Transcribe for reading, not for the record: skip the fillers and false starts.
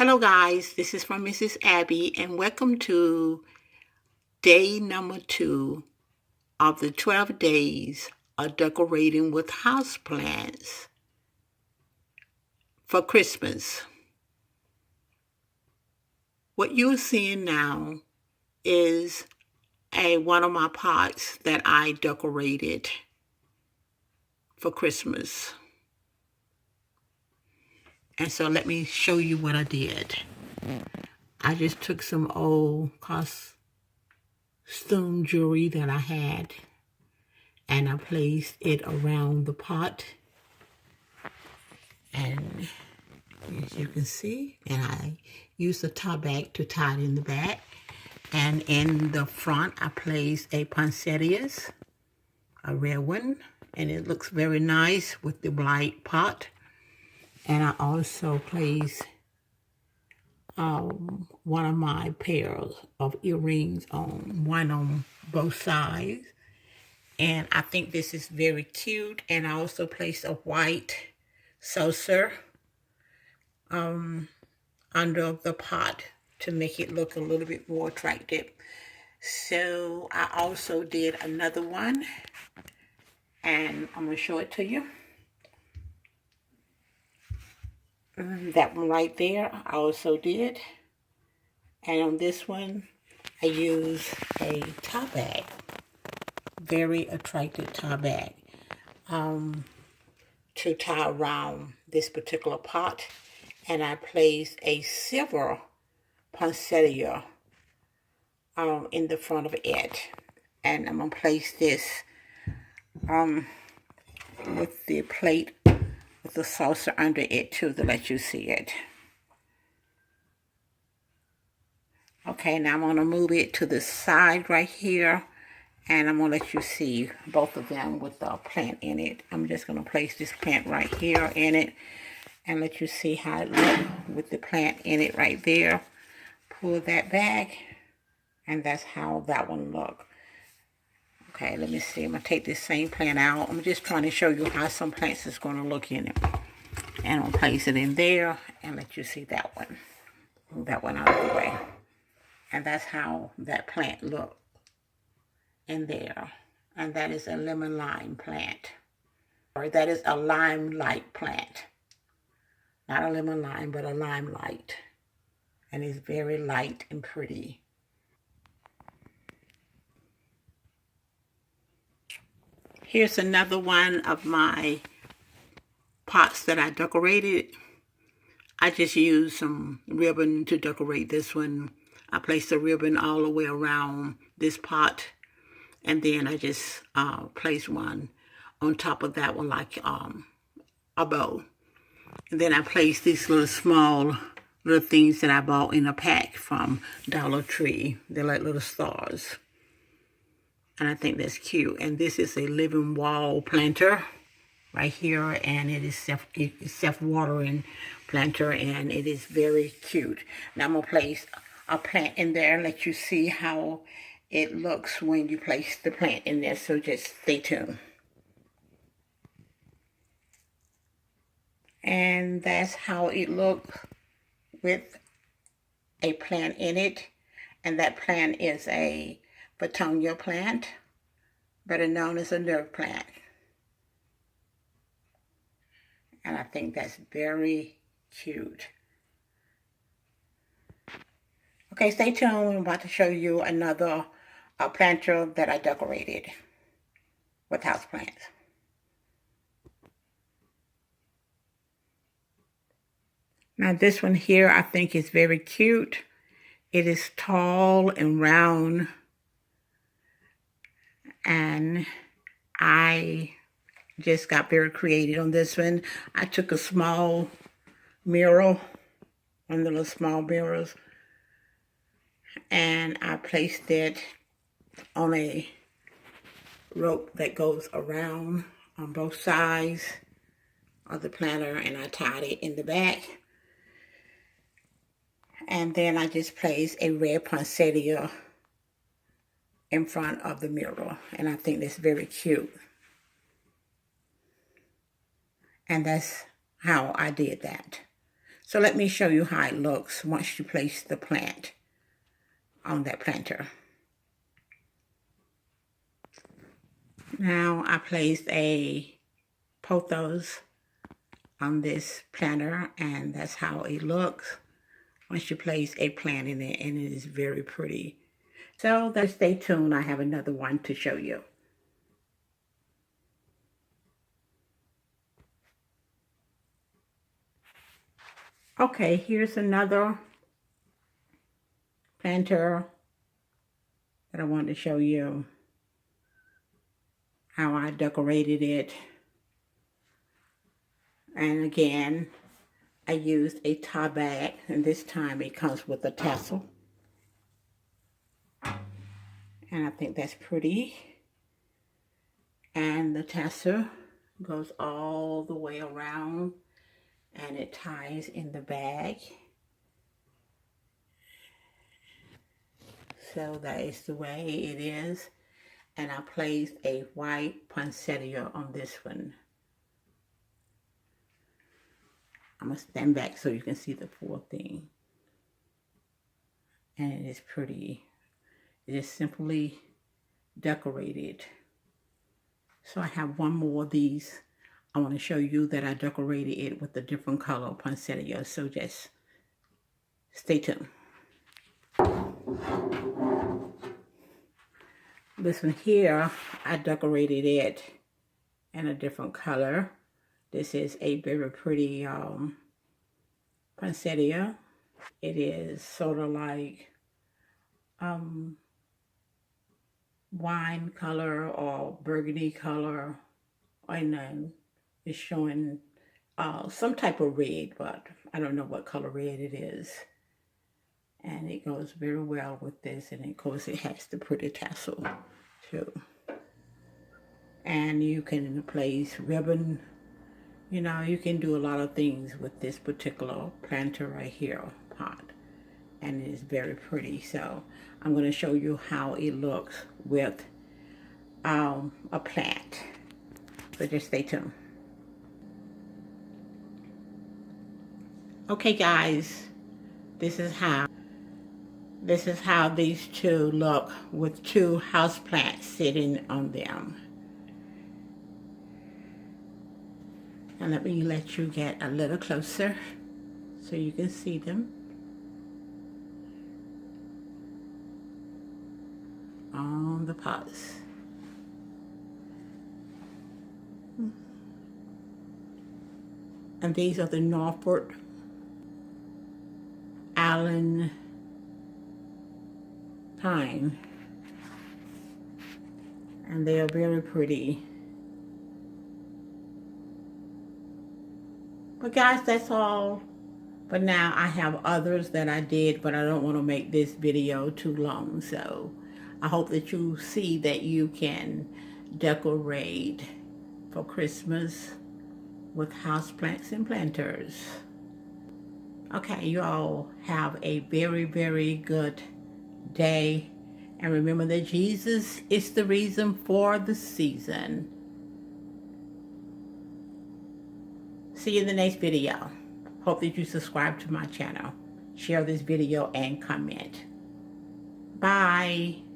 Hello guys, this is from Mrs. Abby and welcome to day number 2 of the 12 days of decorating with houseplants for Christmas. What you're seeing now is one of my pots that I decorated for Christmas. And so let me show you what I did. I just took some old costume jewelry that I had and I placed it around the pot. And as you can see, and I used a top bag to tie it in the back. And in the front, I placed a poinsettias, a red one, and it looks very nice with the white pot. And I also placed one of my pairs of earrings on, one on both sides. And I think this is very cute. And I also placed a white saucer under the pot to make it look a little bit more attractive. So I also did another one, and I'm going to show it to you. That one right there, I also did. And on this one, I used a tie bag, very attractive tie bag, to tie around this particular pot. And I placed a silver poinsettia in the front of it. And I'm going to place this with the plate with the saucer under it too to let you see it. Okay, now I'm going to move it to the side right here, and I'm going to let you see both of them with the plant in it. I'm just going to place this plant right here in it and let you see how it looks with the plant in it right there. Pull that back, and that's how that one looks. Okay, let me see. I'm going to take this same plant out. I'm just trying to show you how some plants is going to look in it. And I'll place it in there and let you see that one. Move that one out of the way. And that's how that plant looks in there. And that is a lemon lime plant. Or that is a lime light plant. Not a lemon lime, but a lime light. And it's very light and pretty. Here's another one of my pots that I decorated. I just used some ribbon to decorate this one. I placed a ribbon all the way around this pot, and then I just placed one on top of that one like a bow. And then I placed these little small little things that I bought in a pack from Dollar Tree. They're like little stars. And I think that's cute. And this is a living wall planter right here, and it is self-watering planter, and it is very cute. Now I'm going to place a plant in there and let you see how it looks when you place the plant in there, so just stay tuned. And that's how it looks with a plant in it, and that plant is a Betonia plant, better known as a nerve plant. And I think that's very cute. Okay, stay tuned. I'm about to show you another planter that I decorated with houseplants. Now this one here I think is very cute. It is tall and round. And I just got very creative on this one. I took a small mirror, one of the little small mirrors, and I placed it on a rope that goes around on both sides of the planter, and I tied it in the back. And then I just placed a red poinsettia in front of the mirror, and I think that's very cute. And that's how I did that. So let me show you how it looks once you place the plant on that planter. Now I placed a pothos on this planter, and that's how it looks once you place a plant in it, and it is very pretty. So stay tuned. I have another one to show you. Okay, here's another planter that I wanted to show you how I decorated it. And again, I used a tie bag, and this time it comes with a tassel. And I think that's pretty. And the tassel goes all the way around, and it ties in the bag. So that is the way it is. And I placed a white poinsettia on this one. I'm going to stand back so you can see the full thing. And it is pretty. It is simply decorated. So I have one more of these. I want to show you that I decorated it with a different color poinsettia. So just stay tuned. This one here, I decorated it in a different color. This is a very pretty poinsettia. It is sort of like wine color or burgundy color. I know it's showing some type of red, but I don't know what color red it is. And it goes very well with this, and of course it has the pretty tassel too. And you can place ribbon. You know, you can do a lot of things with this particular planter right here, pot. And it is very pretty. So I'm going to show you how it looks with a plant. So just stay tuned. Okay guys, this is how these two look with two houseplants sitting on them. And let me let you get a little closer so you can see them on the pots. And these are the Norfolk Island pine. And they are very pretty. But guys, that's all. But now I have others that I did, but I don't want to make this video too long. So I hope that you see that you can decorate for Christmas with houseplants and planters. Okay, you all have a very, very good day. And remember that Jesus is the reason for the season. See you in the next video. Hope that you subscribe to my channel. Share this video and comment. Bye.